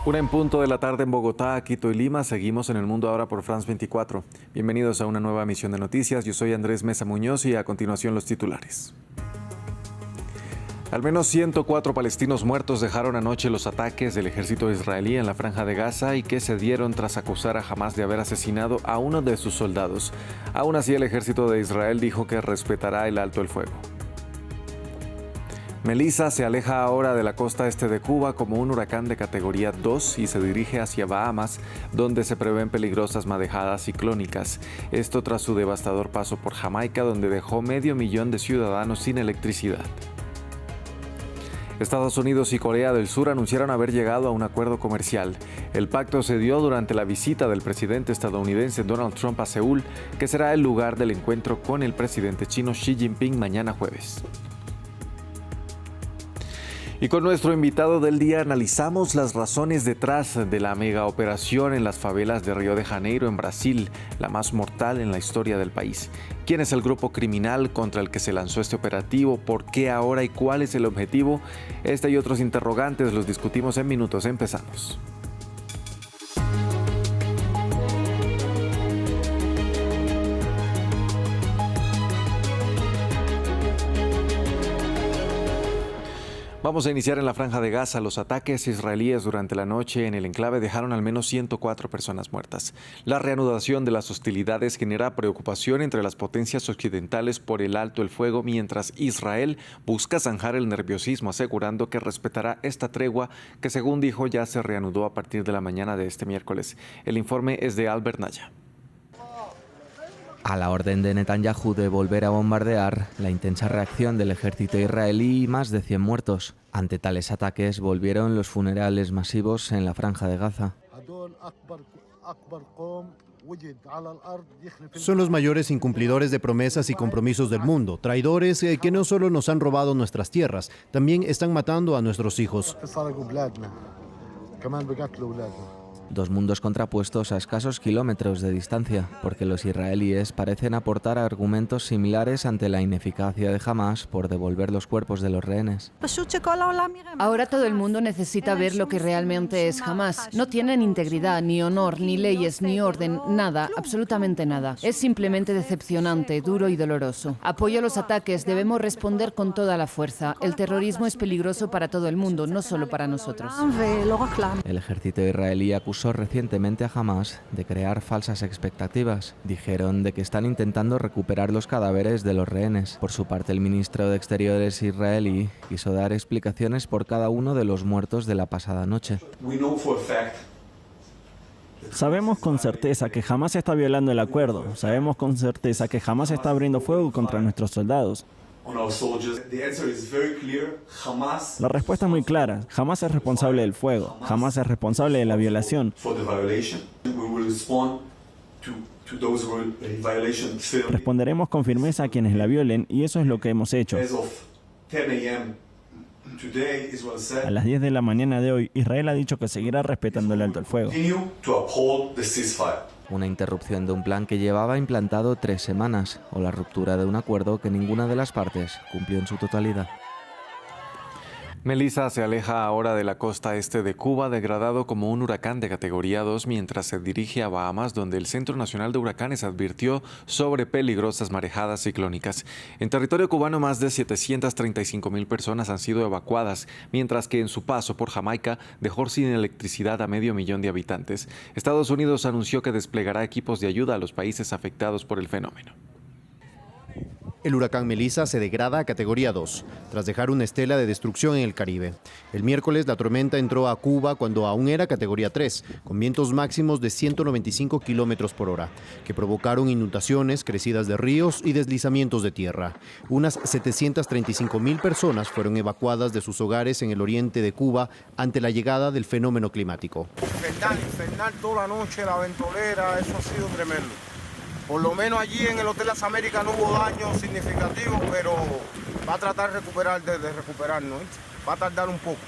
Una en punto de la tarde en Bogotá, Quito y Lima. Seguimos en El Mundo Ahora por France 24. Bienvenidos a una nueva emisión de noticias. Yo soy Andrés Mesa Muñoz y a continuación los titulares. Al menos 104 palestinos muertos dejaron anoche los ataques del ejército israelí en la Franja de Gaza y que se dieron tras acusar a Hamás de haber asesinado a uno de sus soldados. Aún así, el ejército de Israel dijo que respetará el alto el fuego. Melissa se aleja ahora de la costa este de Cuba como un huracán de categoría 2 y se dirige hacia Bahamas, donde se prevén peligrosas marejadas ciclónicas. Esto tras su devastador paso por Jamaica, donde dejó 500,000 de ciudadanos sin electricidad. Estados Unidos y Corea del Sur anunciaron haber llegado a un acuerdo comercial. El pacto se dio durante la visita del presidente estadounidense Donald Trump a Seúl, que será el lugar del encuentro con el presidente chino Xi Jinping mañana jueves. Y con nuestro invitado del día analizamos las razones detrás de la mega operación en las favelas de Río de Janeiro, en Brasil, la más mortal en la historia del país. ¿Quién es el grupo criminal contra el que se lanzó este operativo? ¿Por qué ahora y cuál es el objetivo? Este y otros interrogantes los discutimos en minutos. Empezamos. Vamos a iniciar en la Franja de Gaza. Los ataques israelíes durante la noche en el enclave dejaron al menos 104 personas muertas. La reanudación de las hostilidades genera preocupación entre las potencias occidentales por el alto el fuego, mientras Israel busca zanjar el nerviosismo, asegurando que respetará esta tregua que, según dijo, ya se reanudó a partir de la mañana de este miércoles. El informe es de Albert Naya. A la orden de Netanyahu de volver a bombardear, la intensa reacción del ejército israelí y más de 100 muertos. Ante tales ataques volvieron los funerales masivos en la Franja de Gaza. Son los mayores incumplidores de promesas y compromisos del mundo, traidores que no solo nos han robado nuestras tierras, también están matando a nuestros hijos. Dos mundos contrapuestos a escasos kilómetros de distancia, porque los israelíes parecen aportar argumentos similares ante la ineficacia de Hamás por devolver los cuerpos de los rehenes. Ahora todo el mundo necesita ver lo que realmente es Hamás. No tienen integridad, ni honor, ni leyes, ni orden, nada, absolutamente nada. Es simplemente decepcionante, duro y doloroso. Apoyo los ataques, debemos responder con toda la fuerza. El terrorismo es peligroso para todo el mundo, no solo para nosotros. El ejército israelí acusó recientemente a Hamás de crear falsas expectativas. Dijeron de que están intentando recuperar los cadáveres de los rehenes. Por su parte, el ministro de Exteriores israelí quiso dar explicaciones por cada uno de los muertos de la pasada noche. Sabemos con certeza que Hamás está violando el acuerdo. Sabemos con certeza que Hamás está abriendo fuego contra nuestros soldados. La respuesta es muy clara. Hamás es responsable del fuego. Hamás es responsable de la violación. Responderemos con firmeza a quienes la violen y eso es lo que hemos hecho. A las 10 de la mañana de hoy, Israel ha dicho que seguirá respetando el alto el fuego. Una interrupción de un plan que llevaba implantado 3 semanas, o la ruptura de un acuerdo que ninguna de las partes cumplió en su totalidad. Melissa se aleja ahora de la costa este de Cuba, degradado como un huracán de categoría 2, mientras se dirige a Bahamas, donde el Centro Nacional de Huracanes advirtió sobre peligrosas marejadas ciclónicas. En territorio cubano, más de 735,000 personas han sido evacuadas, mientras que en su paso por Jamaica dejó sin electricidad a 500,000 de habitantes. Estados Unidos anunció que desplegará equipos de ayuda a los países afectados por el fenómeno. El huracán Melissa se degrada a categoría 2, tras dejar una estela de destrucción en el Caribe. El miércoles la tormenta entró a Cuba cuando aún era categoría 3, con vientos máximos de 195 kilómetros por hora, que provocaron inundaciones, crecidas de ríos y deslizamientos de tierra. Unas 735,000 personas fueron evacuadas de sus hogares en el oriente de Cuba ante la llegada del fenómeno climático. Infernal toda la noche, la ventolera, eso ha sido tremendo. Por lo menos allí en el Hotel Las Américas no hubo daños significativos, pero va a tratar de recuperarnos, ¿eh? Va a tardar un poco.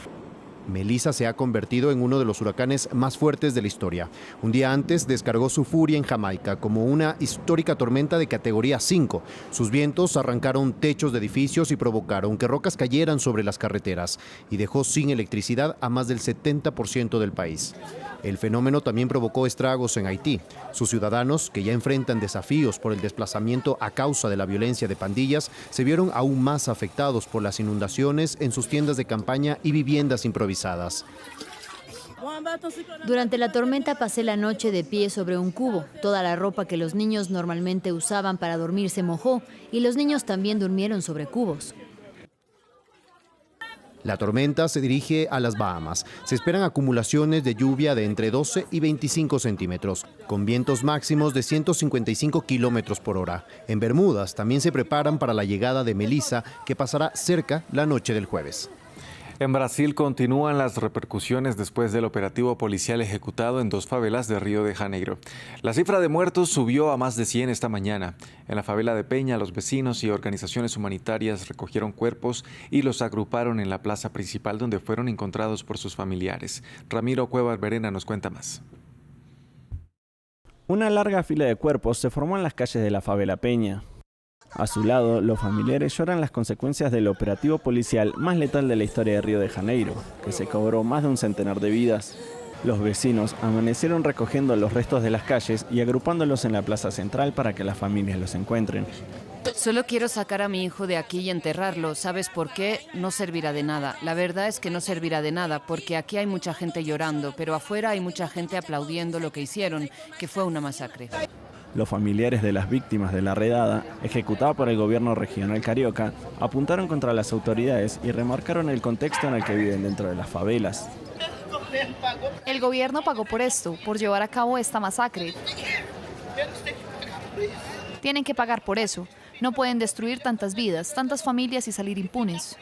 Melissa se ha convertido en uno de los huracanes más fuertes de la historia. Un día antes descargó su furia en Jamaica como una histórica tormenta de categoría 5. Sus vientos arrancaron techos de edificios y provocaron que rocas cayeran sobre las carreteras y dejó sin electricidad a más del 70% del país. El fenómeno también provocó estragos en Haití. Sus ciudadanos, que ya enfrentan desafíos por el desplazamiento a causa de la violencia de pandillas, se vieron aún más afectados por las inundaciones en sus tiendas de campaña y viviendas improvisadas. Durante la tormenta pasé la noche de pie sobre un cubo. Toda la ropa que los niños normalmente usaban para dormir se mojó y los niños también durmieron sobre cubos. La tormenta se dirige a las Bahamas. Se esperan acumulaciones de lluvia de entre 12 y 25 centímetros, con vientos máximos de 155 kilómetros por hora. En Bermudas también se preparan para la llegada de Melissa, que pasará cerca la noche del jueves. En Brasil continúan las repercusiones después del operativo policial ejecutado en 2 favelas de Río de Janeiro. La cifra de muertos subió a más de 100 esta mañana. En la favela de Peña, los vecinos y organizaciones humanitarias recogieron cuerpos y los agruparon en la plaza principal donde fueron encontrados por sus familiares. Ramiro Cuevas Verena nos cuenta más. Una larga fila de cuerpos se formó en las calles de la favela Peña. A su lado, los familiares lloran las consecuencias del operativo policial más letal de la historia de Río de Janeiro, que se cobró más de un centenar de vidas. Los vecinos amanecieron recogiendo los restos de las calles y agrupándolos en la plaza central para que las familias los encuentren. Solo quiero sacar a mi hijo de aquí y enterrarlo. ¿Sabes por qué? No servirá de nada. La verdad es que no servirá de nada, porque aquí hay mucha gente llorando, pero afuera hay mucha gente aplaudiendo lo que hicieron, que fue una masacre. Los familiares de las víctimas de la redada, ejecutada por el gobierno regional carioca, apuntaron contra las autoridades y remarcaron el contexto en el que viven dentro de las favelas. El gobierno pagó por esto, por llevar a cabo esta masacre. Tienen que pagar por eso. No pueden destruir tantas vidas, tantas familias y salir impunes.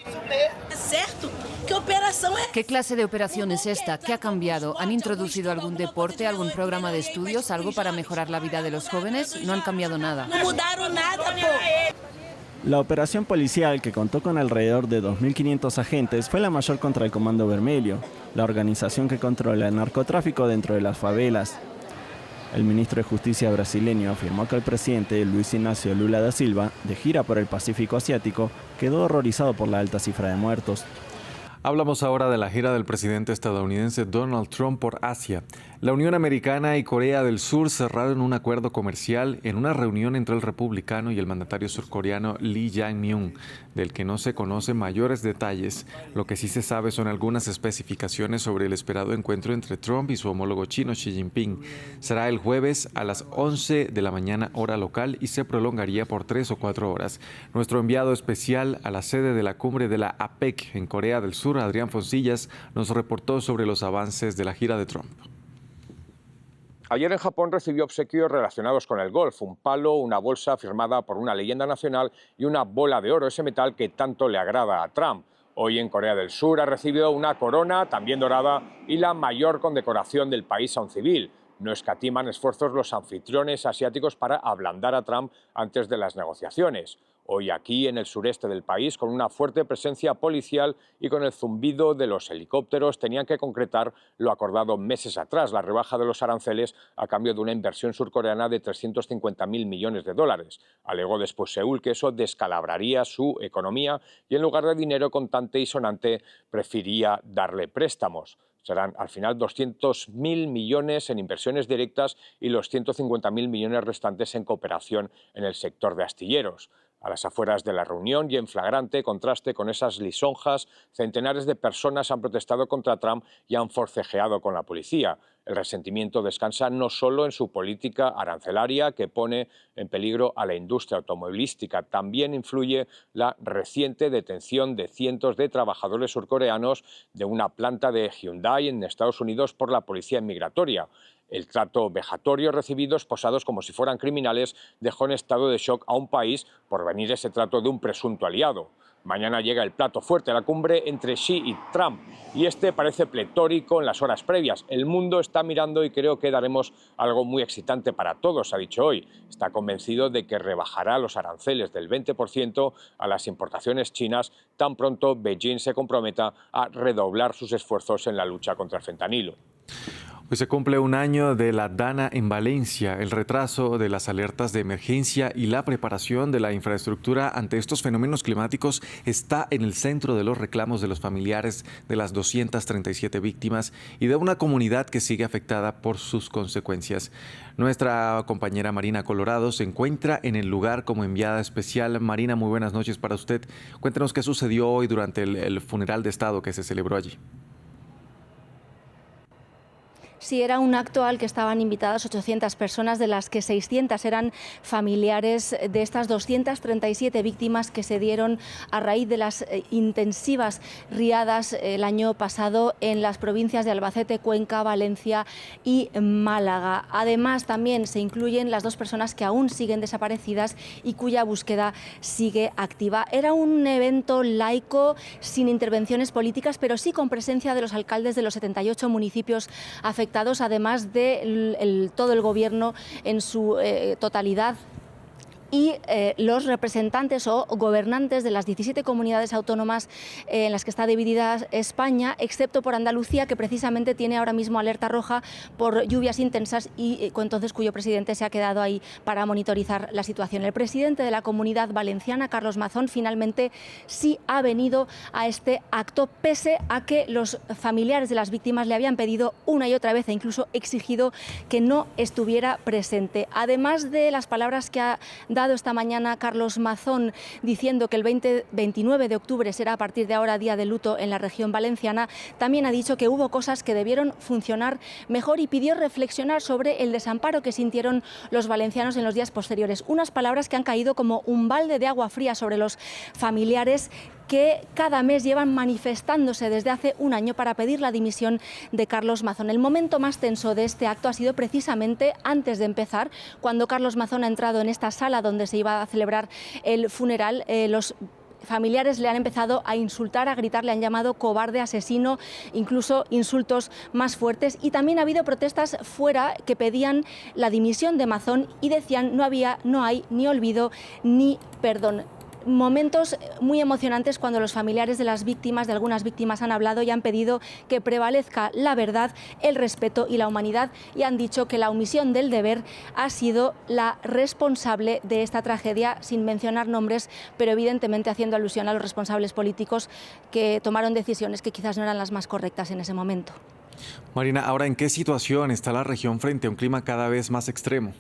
¿Qué clase de operación es esta? ¿Qué ha cambiado? ¿Han introducido algún deporte, algún programa de estudios, algo para mejorar la vida de los jóvenes? No han cambiado nada. La operación policial, que contó con alrededor de 2.500 agentes, fue la mayor contra el Comando Vermelho, la organización que controla el narcotráfico dentro de las favelas. El ministro de Justicia brasileño afirmó que el presidente Luis Ignacio Lula da Silva, de gira por el Pacífico Asiático, quedó horrorizado por la alta cifra de muertos. Hablamos ahora de la gira del presidente estadounidense Donald Trump por Asia. La Unión Americana y Corea del Sur cerraron un acuerdo comercial en una reunión entre el republicano y el mandatario surcoreano Lee Jae-myung, del que no se conocen mayores detalles. Lo que sí se sabe son algunas especificaciones sobre el esperado encuentro entre Trump y su homólogo chino Xi Jinping. Será el jueves a las 11 de la mañana hora local y se prolongaría por 3 o 4 horas. Nuestro enviado especial a la sede de la cumbre de la APEC en Corea del Sur, Adrián Foncillas, nos reportó sobre los avances de la gira de Trump. Ayer en Japón recibió obsequios relacionados con el golf, un palo, una bolsa firmada por una leyenda nacional y una bola de oro, ese metal que tanto le agrada a Trump. Hoy en Corea del Sur ha recibido una corona, también dorada, y la mayor condecoración del país a un civil. No escatiman esfuerzos los anfitriones asiáticos para ablandar a Trump antes de las negociaciones. Hoy aquí en el sureste del país, con una fuerte presencia policial y con el zumbido de los helicópteros, tenían que concretar lo acordado meses atrás, la rebaja de los aranceles a cambio de una inversión surcoreana de 350.000 millones de dólares. Alegó después Seúl que eso descalabraría su economía y en lugar de dinero contante y sonante prefería darle préstamos. Serán al final 200.000 millones en inversiones directas y los 150.000 millones restantes en cooperación en el sector de astilleros. A las afueras de la reunión y en flagrante contraste con esas lisonjas, centenares de personas han protestado contra Trump y han forcejeado con la policía. El resentimiento descansa no solo en su política arancelaria, que pone en peligro a la industria automovilística, también influye la reciente detención de cientos de trabajadores surcoreanos de una planta de Hyundai en Estados Unidos por la policía migratoria. El trato vejatorio recibido, esposados como si fueran criminales, dejó en estado de shock a un país por venir ese trato de un presunto aliado. Mañana llega el plato fuerte a la cumbre entre Xi y Trump, y este parece pletórico en las horas previas. El mundo está mirando y creo que daremos algo muy excitante para todos, ha dicho hoy. Está convencido de que rebajará los aranceles del 20% a las importaciones chinas tan pronto Beijing se comprometa a redoblar sus esfuerzos en la lucha contra el fentanilo. Hoy se cumple un año de la Dana en Valencia. El retraso de las alertas de emergencia y la preparación de la infraestructura ante estos fenómenos climáticos está en el centro de los reclamos de los familiares de las 237 víctimas y de una comunidad que sigue afectada por sus consecuencias. Nuestra compañera Marina Colorado se encuentra en el lugar como enviada especial. Marina, muy buenas noches para usted. Cuéntanos qué sucedió hoy durante el funeral de Estado que se celebró allí. Sí, era un acto al que estaban invitadas 800 personas, de las que 600 eran familiares de estas 237 víctimas que se dieron a raíz de las intensivas riadas el año pasado en las provincias de Albacete, Cuenca, Valencia y Málaga. Además, también se incluyen las 2 personas que aún siguen desaparecidas y cuya búsqueda sigue activa. Era un evento laico, sin intervenciones políticas, pero sí con presencia de los alcaldes de los 78 municipios afectados, además de todo el gobierno en su totalidad, y los representantes o gobernantes de las 17 comunidades autónomas en las que está dividida España, excepto por Andalucía, que precisamente tiene ahora mismo alerta roja por lluvias intensas y entonces cuyo presidente se ha quedado ahí para monitorizar la situación. El presidente de la Comunidad Valenciana, Carlos Mazón, finalmente sí ha venido a este acto, pese a que los familiares de las víctimas le habían pedido una y otra vez e incluso exigido que no estuviera presente. Además de las palabras que ha dado esta mañana Carlos Mazón, diciendo que el 29 de octubre será a partir de ahora día de luto en la región valenciana, también ha dicho que hubo cosas que debieron funcionar mejor y pidió reflexionar sobre el desamparo que sintieron los valencianos en los días posteriores. Unas palabras que han caído como un balde de agua fría sobre los familiares que cada mes llevan manifestándose desde hace un año para pedir la dimisión de Carlos Mazón. El momento más tenso de este acto ha sido precisamente antes de empezar, cuando Carlos Mazón ha entrado en esta sala donde se iba a celebrar el funeral. Los familiares le han empezado a insultar, a gritar, le han llamado cobarde, asesino, incluso insultos más fuertes, y también ha habido protestas fuera que pedían la dimisión de Mazón y decían no hay ni olvido ni perdón. Momentos muy emocionantes cuando los familiares de las víctimas, de algunas víctimas, han hablado y han pedido que prevalezca la verdad, el respeto y la humanidad, y han dicho que la omisión del deber ha sido la responsable de esta tragedia, sin mencionar nombres, pero evidentemente haciendo alusión a los responsables políticos que tomaron decisiones que quizás no eran las más correctas en ese momento. Marina, ahora, ¿en qué situación está la región frente a un clima cada vez más extremo?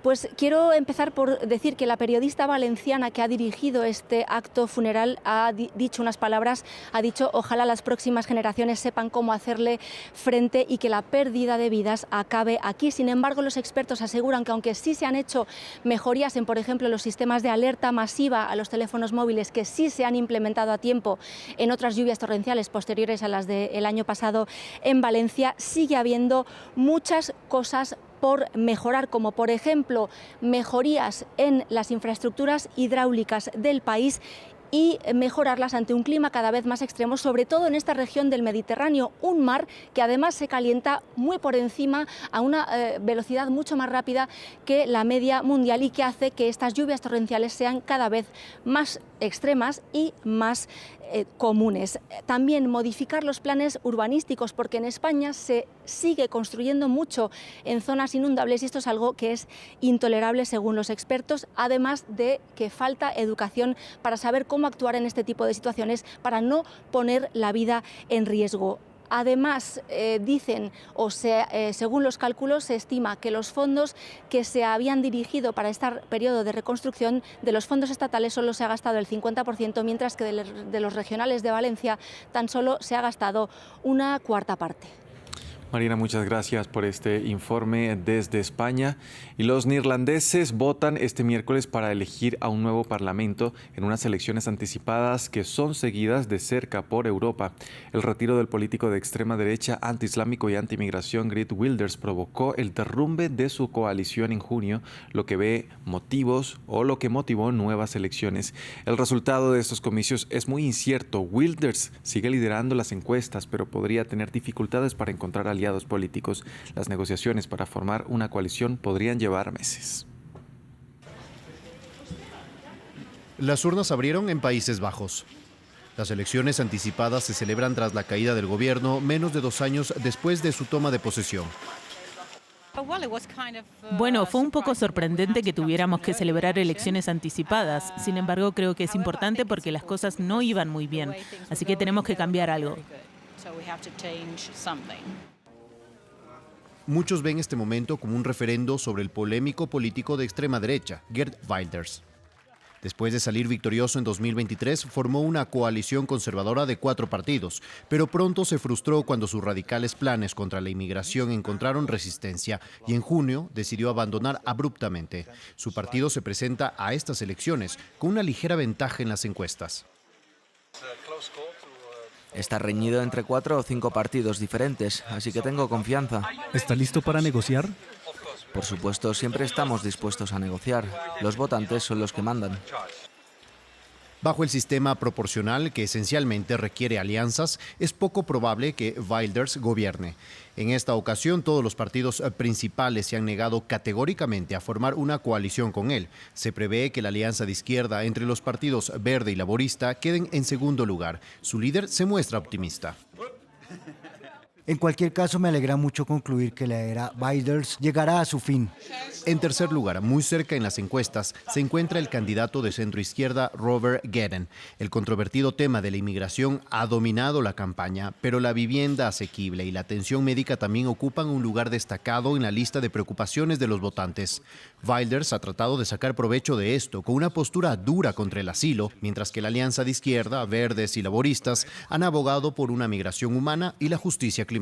Pues quiero empezar por decir que la periodista valenciana que ha dirigido este acto funeral ha dicho unas palabras, ha dicho: ojalá las próximas generaciones sepan cómo hacerle frente y que la pérdida de vidas acabe aquí. Sin embargo, los expertos aseguran que aunque sí se han hecho mejorías en, por ejemplo, los sistemas de alerta masiva a los teléfonos móviles, que sí se han implementado a tiempo en otras lluvias torrenciales posteriores a las del año pasado en Valencia, sigue habiendo muchas cosas por mejorar, como por ejemplo mejorías en las infraestructuras hidráulicas del país y mejorarlas ante un clima cada vez más extremo, sobre todo en esta región del Mediterráneo, un mar que además se calienta muy por encima, a una velocidad mucho más rápida que la media mundial, y que hace que estas lluvias torrenciales sean cada vez más extremas y más comunes. También modificar los planes urbanísticos, porque en España se sigue construyendo mucho en zonas inundables y esto es algo que es intolerable según los expertos, además de que falta educación para saber cómo actuar en este tipo de situaciones para no poner la vida en riesgo. Además, dicen, según los cálculos, se estima que los fondos que se habían dirigido para este periodo de reconstrucción de los fondos estatales solo se ha gastado el 50%, mientras que de los regionales de Valencia tan solo se ha gastado una cuarta parte. Marina, muchas gracias por este informe desde España. Y los neerlandeses votan este miércoles para elegir a un nuevo parlamento en unas elecciones anticipadas que son seguidas de cerca por Europa. El retiro del político de extrema derecha, antiislámico y antimigración Geert Wilders provocó el derrumbe de su coalición en junio, lo que motivó nuevas elecciones. El resultado de estos comicios es muy incierto. Wilders sigue liderando las encuestas, pero podría tener dificultades para encontrar aliados políticos. Las negociaciones para formar una coalición podrían llevar meses. Las urnas abrieron en Países Bajos. Las elecciones anticipadas se celebran tras la caída del gobierno menos de 2 años después de su toma de posesión. Bueno, fue un poco sorprendente que tuviéramos que celebrar elecciones anticipadas. Sin embargo, creo que es importante porque las cosas no iban muy bien. Así que tenemos que cambiar algo. Muchos ven este momento como un referendo sobre el polémico político de extrema derecha, Geert Wilders. Después de salir victorioso en 2023, formó una coalición conservadora de 4 partidos, pero pronto se frustró cuando sus radicales planes contra la inmigración encontraron resistencia y en junio decidió abandonar abruptamente. Su partido se presenta a estas elecciones con una ligera ventaja en las encuestas. Está reñido entre 4 o 5 partidos diferentes, así que tengo confianza. ¿Está listo para negociar? Por supuesto, siempre estamos dispuestos a negociar. Los votantes son los que mandan. Bajo el sistema proporcional, que esencialmente requiere alianzas, es poco probable que Wilders gobierne. En esta ocasión, todos los partidos principales se han negado categóricamente a formar una coalición con él. Se prevé que la alianza de izquierda entre los partidos Verde y Laborista queden en segundo lugar. Su líder se muestra optimista. En cualquier caso, me alegra mucho concluir que la era Wilders llegará a su fin. En tercer lugar, muy cerca en las encuestas, se encuentra el candidato de centroizquierda Robert Geeren. El controvertido tema de la inmigración ha dominado la campaña, pero la vivienda asequible y la atención médica también ocupan un lugar destacado en la lista de preocupaciones de los votantes. Wilders ha tratado de sacar provecho de esto con una postura dura contra el asilo, mientras que la alianza de izquierda, verdes y laboristas han abogado por una migración humana y la justicia climática.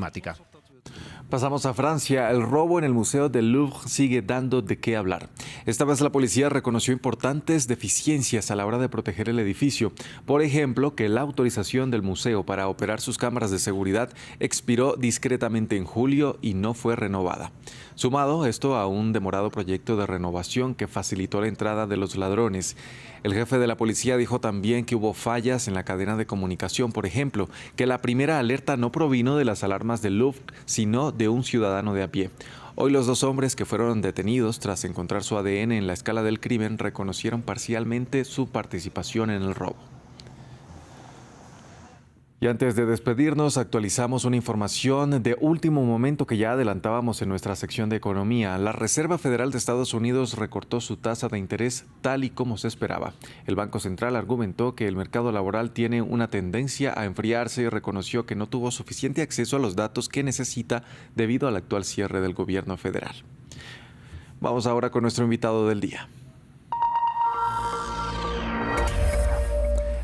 Pasamos a Francia. El robo en el Museo del Louvre sigue dando de qué hablar. Esta vez la policía reconoció importantes deficiencias a la hora de proteger el edificio. Por ejemplo, que la autorización del museo para operar sus cámaras de seguridad expiró discretamente en julio y no fue renovada. Sumado esto a un demorado proyecto de renovación que facilitó la entrada de los ladrones. El jefe de la policía dijo también que hubo fallas en la cadena de comunicación. Por ejemplo, que la primera alerta no provino de las alarmas del Louvre, sino de un ciudadano de a pie. Hoy los 2 hombres que fueron detenidos tras encontrar su ADN en la escala del crimen reconocieron parcialmente su participación en el robo. Y antes de despedirnos, actualizamos una información de último momento que ya adelantábamos en nuestra sección de economía. La Reserva Federal de Estados Unidos recortó su tasa de interés tal y como se esperaba. El Banco Central argumentó que el mercado laboral tiene una tendencia a enfriarse y reconoció que no tuvo suficiente acceso a los datos que necesita debido al actual cierre del gobierno federal. Vamos ahora con nuestro invitado del día.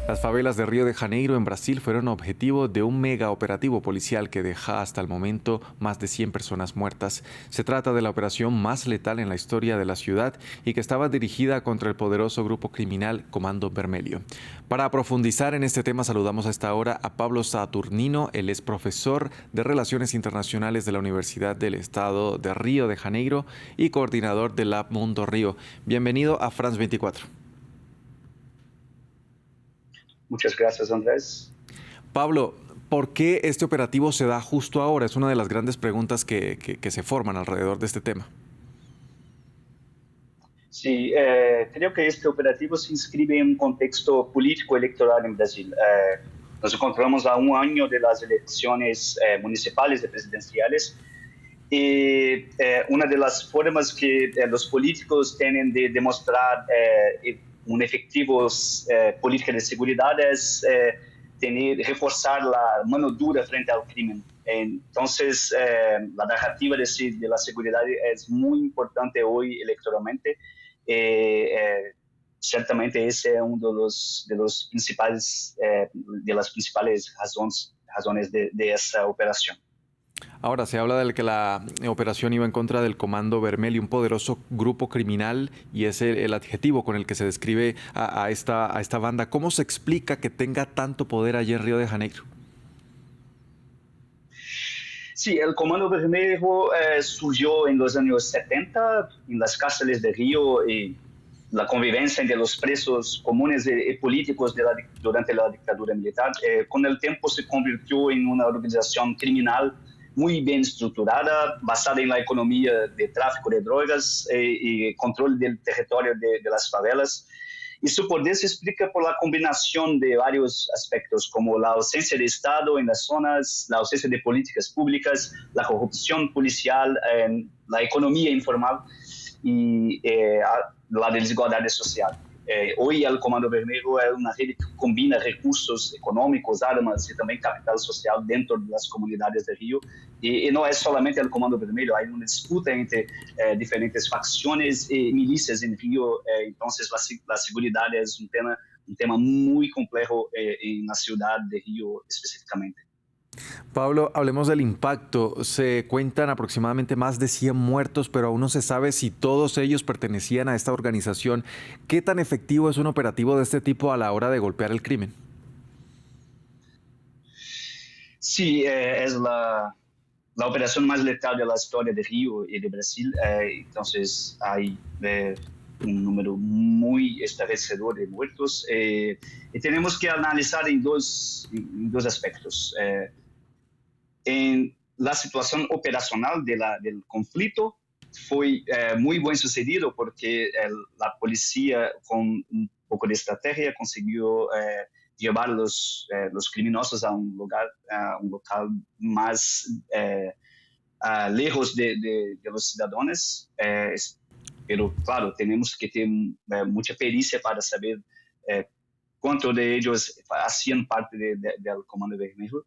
Las favelas de Río de Janeiro, en Brasil, fueron objetivo de un mega operativo policial que deja hasta el momento más de 100 personas muertas. Se trata de la operación más letal en la historia de la ciudad y que estaba dirigida contra el poderoso grupo criminal Comando Vermelho. Para profundizar en este tema, saludamos a esta hora a Pablo Saturnino. Él es profesor de Relaciones Internacionales de la Universidad del Estado de Río de Janeiro y coordinador de Lab Mundo Río. Bienvenido a France 24. Muchas gracias, Andrés. Pablo, ¿por qué este operativo se da justo ahora? Es una de las grandes preguntas que se forman alrededor de este tema. Sí, creo que este operativo se inscribe en un contexto político electoral en Brasil. Nos encontramos a 1 año de las elecciones municipales y presidenciales y una de las formas que los políticos tienen de demostrar una efectiva política de seguridad es reforzar la mano dura frente al crimen. Entonces, la narrativa de la seguridad es muy importante hoy electoralmente. Ciertamente ese es uno de los principales, de las principales razones de esa operación. Ahora, se habla de que la operación iba en contra del Comando Vermelho, un poderoso grupo criminal, y es el adjetivo con el que se describe a esta banda. ¿Cómo se explica que tenga tanto poder allí en Río de Janeiro? Sí, el Comando Vermelho surgió en los años 70 en las cárceles de Río y la convivencia entre los presos comunes y políticos durante la dictadura militar. Con el tiempo se convirtió en una organización criminal muy bien estructurada, basada en la economía de tráfico de drogas y control del territorio de las favelas. Y su poder se explica por la combinación de varios aspectos, como la ausencia de Estado en las zonas, la ausencia de políticas públicas, la corrupción policial, la economía informal y la desigualdad social. Hoy el Comando Vermelho es una red que combina recursos económicos, armas y también capital social dentro de las comunidades de Río. Y no es solamente el Comando Vermelho, hay una disputa entre diferentes facciones y milicias en Río. Entonces la seguridad es un tema muy complejo en la ciudad de Río específicamente. Pablo, hablemos del impacto. Se cuentan aproximadamente más de 100 muertos, pero aún no se sabe si todos ellos pertenecían a esta organización. ¿Qué tan efectivo es un operativo de este tipo a la hora de golpear el crimen? Sí, es la operación más letal de la historia de Río y de Brasil. Entonces hay un número muy estarrecedor de muertos. Y tenemos que analizar en dos aspectos. En la situación operacional del conflicto fue muy buen sucedido porque la policía con un poco de estrategia consiguió llevar los criminosos a un local más lejos de los ciudadanos. Pero claro, tenemos que tener mucha pericia para saber cuántos de ellos hacían parte del Comando Vermelho.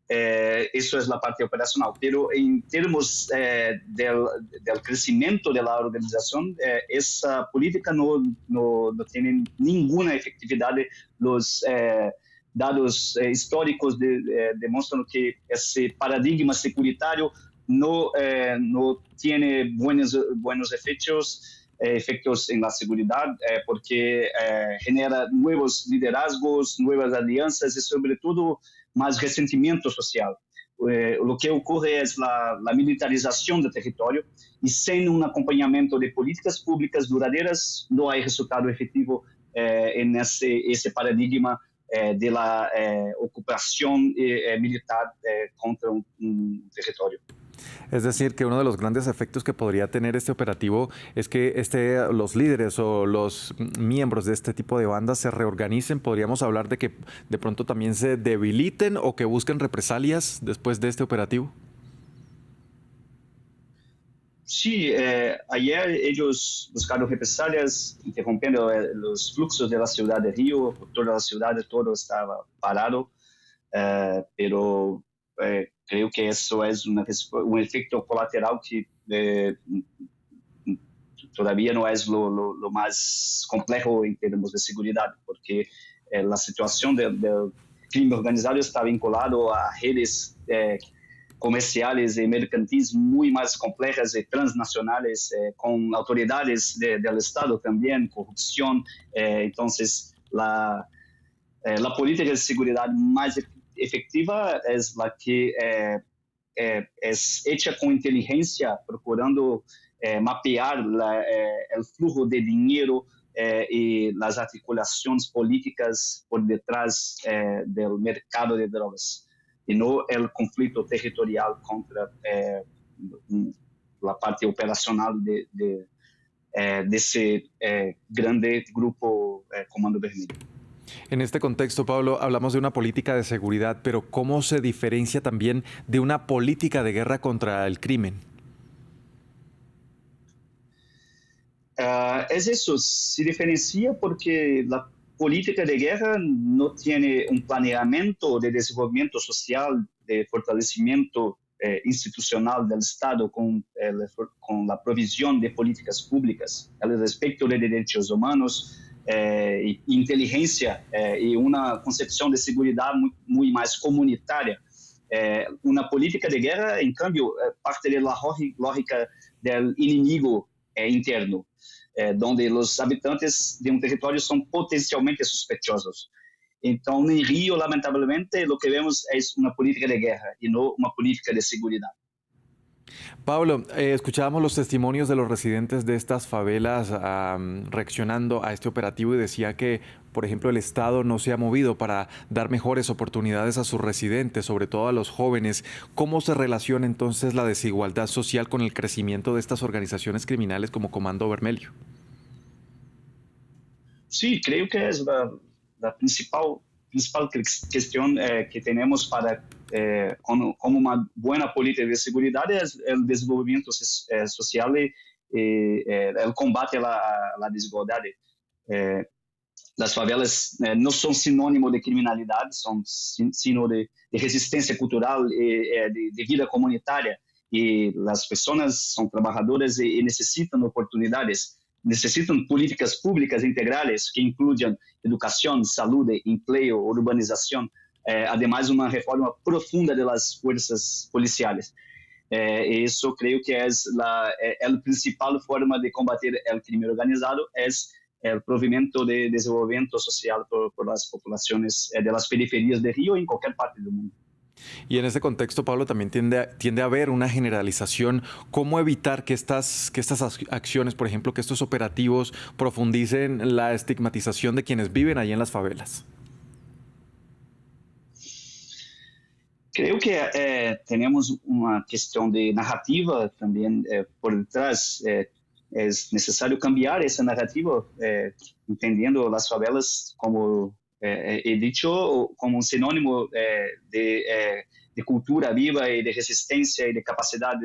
Eso es la parte operacional, pero en términos del crecimiento de la organización, esa política no tiene ninguna efectividad. Los datos históricos demuestran que ese paradigma securitario no tiene buenos efectos en la seguridad porque genera nuevos liderazgos, nuevas alianzas y sobre todo más resentimiento social. Lo que ocurre es la militarización del territorio y sin un acompañamiento de políticas públicas duraderas no hay resultado efectivo en ese paradigma de la ocupación militar contra un territorio. Es decir, que uno de los grandes efectos que podría tener este operativo es que los líderes o los miembros de este tipo de bandas se reorganicen. ¿Podríamos hablar de que de pronto también se debiliten o que busquen represalias después de este operativo? Sí, ayer ellos buscaron represalias, interrumpiendo los fluxos de la ciudad de Río. Toda la ciudad, todo estaba parado, pero creo que eso es un efecto colateral que todavía no es lo más complejo en términos de seguridad, porque la situación del crimen organizado está vinculado a redes comerciales y mercantiles muy más complejas y transnacionales, con autoridades del Estado también, corrupción. Entonces, la política de seguridad más efectiva es la que es hecha con inteligencia, procurando mapear el flujo de dinero y las articulaciones políticas por detrás del mercado de drogas, y no el conflicto territorial contra la parte operacional de ese grande grupo Comando Vermelho. En este contexto, Pablo, hablamos de una política de seguridad, pero ¿cómo se diferencia también de una política de guerra contra el crimen? Es eso, se diferencia porque la política de guerra no tiene un planeamiento de desarrollo social, de fortalecimiento institucional del Estado con la provisión de políticas públicas, el respeto de derechos humanos, inteligencia y una concepción de seguridad muy más comunitaria. Una política de guerra, en cambio, parte de la lógica del enemigo interno, donde los habitantes de un territorio son potencialmente sospechosos. Entonces, en Río, lamentablemente, lo que vemos es una política de guerra y no una política de seguridad. Pablo, escuchábamos los testimonios de los residentes de estas favelas reaccionando a este operativo y decía que, por ejemplo, el Estado no se ha movido para dar mejores oportunidades a sus residentes, sobre todo a los jóvenes. ¿Cómo se relaciona entonces la desigualdad social con el crecimiento de estas organizaciones criminales como Comando Vermelho? Sí, creo que es la principal cuestión que tenemos para como una buena política de seguridad es el desenvolvimiento social y el combate a la desigualdad. Las favelas no son sinónimo de criminalidad, son sino de resistencia cultural y de vida comunitaria. Y las personas son trabajadoras y necesitan oportunidades. Necesitan políticas públicas integrales que incluyan educación, salud, empleo, urbanización, además una reforma profunda de las fuerzas policiales. Eso creo que es la principal forma de combatir el crimen organizado, es el provimiento de desenvolvimiento social por las poblaciones de las periferias de Río en cualquier parte del mundo. Y en ese contexto, Pablo, también tiende a haber una generalización. ¿Cómo evitar que estas acciones, por ejemplo, que estos operativos profundicen la estigmatización de quienes viven ahí en las favelas? Creo que tenemos una cuestión de narrativa también por detrás. Es necesario cambiar esa narrativa, entendiendo las favelas como... he dicho como un sinónimo de cultura viva y de resistencia y de capacidad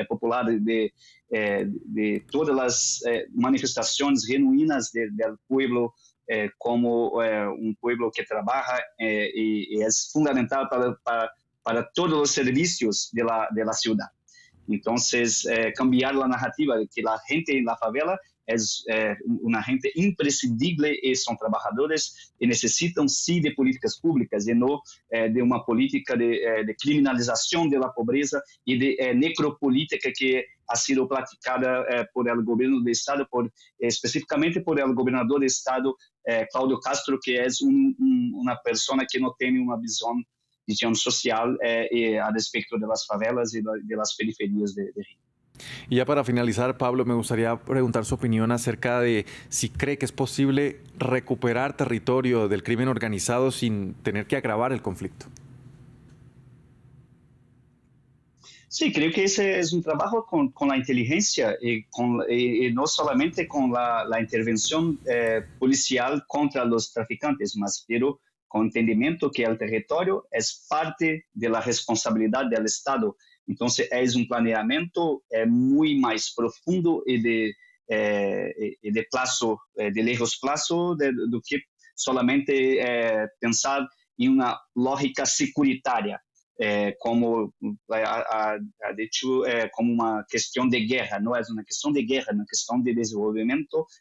popular de todas las manifestaciones genuinas del pueblo como un pueblo que trabaja y es fundamental para todos los servicios de la ciudad. Entonces, cambiar la narrativa de que la gente en la favela es una gente imprescindible y son trabajadores y necesitan sí de políticas públicas y no de una política de criminalización de la pobreza y de necropolítica que ha sido practicada por el gobierno del Estado, específicamente por el gobernador del Estado, Claudio Castro, que es una persona que no tiene una visión social a respecto de las favelas y de las periferias de Río. Y ya para finalizar, Pablo, me gustaría preguntar su opinión acerca de si cree que es posible recuperar territorio del crimen organizado sin tener que agravar el conflicto. Sí, creo que ese es un trabajo con la inteligencia y no solamente con la intervención policial contra los traficantes, pero con entendimiento que el territorio es parte de la responsabilidad del Estado. Entonces, es un planeamiento muy más profundo y de largo plazo do que solamente pensar en una lógica securitaria, como ha dicho, como una cuestión de guerra. No es una cuestión de guerra, es una cuestión de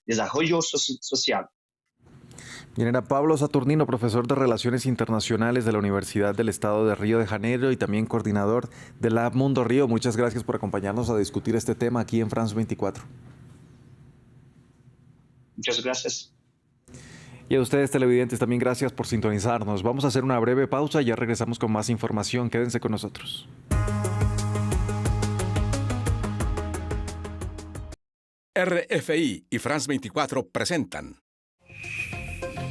desarrollo social. Bien, era Pablo Saturnino, profesor de Relaciones Internacionales de la Universidad del Estado de Río de Janeiro y también coordinador de Lab Mundo Río. Muchas gracias por acompañarnos a discutir este tema aquí en France 24. Muchas gracias. Y a ustedes, televidentes, también gracias por sintonizarnos. Vamos a hacer una breve pausa y ya regresamos con más información. Quédense con nosotros. RFI y France 24 presentan.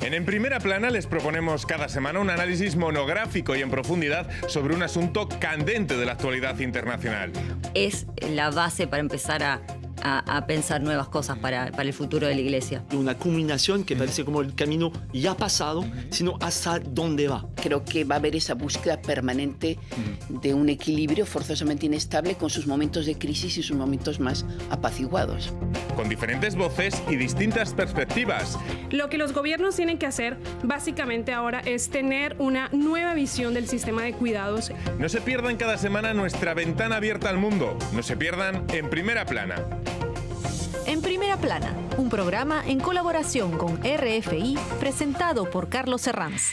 En Primera Plana les proponemos cada semana un análisis monográfico y en profundidad sobre un asunto candente de la actualidad internacional. Es la base para empezar a pensar nuevas cosas para el futuro de la Iglesia. Una culminación que parece como el camino ya pasado, sino hasta dónde va. Creo que va a haber esa búsqueda permanente de un equilibrio forzosamente inestable con sus momentos de crisis y sus momentos más apaciguados. Con diferentes voces y distintas perspectivas. Lo que los gobiernos tienen que hacer básicamente ahora es tener una nueva visión del sistema de cuidados. No se pierdan cada semana nuestra ventana abierta al mundo. No se pierdan En Primera Plana. En Primera Plana, un programa en colaboración con RFI presentado por Carlos Herranz.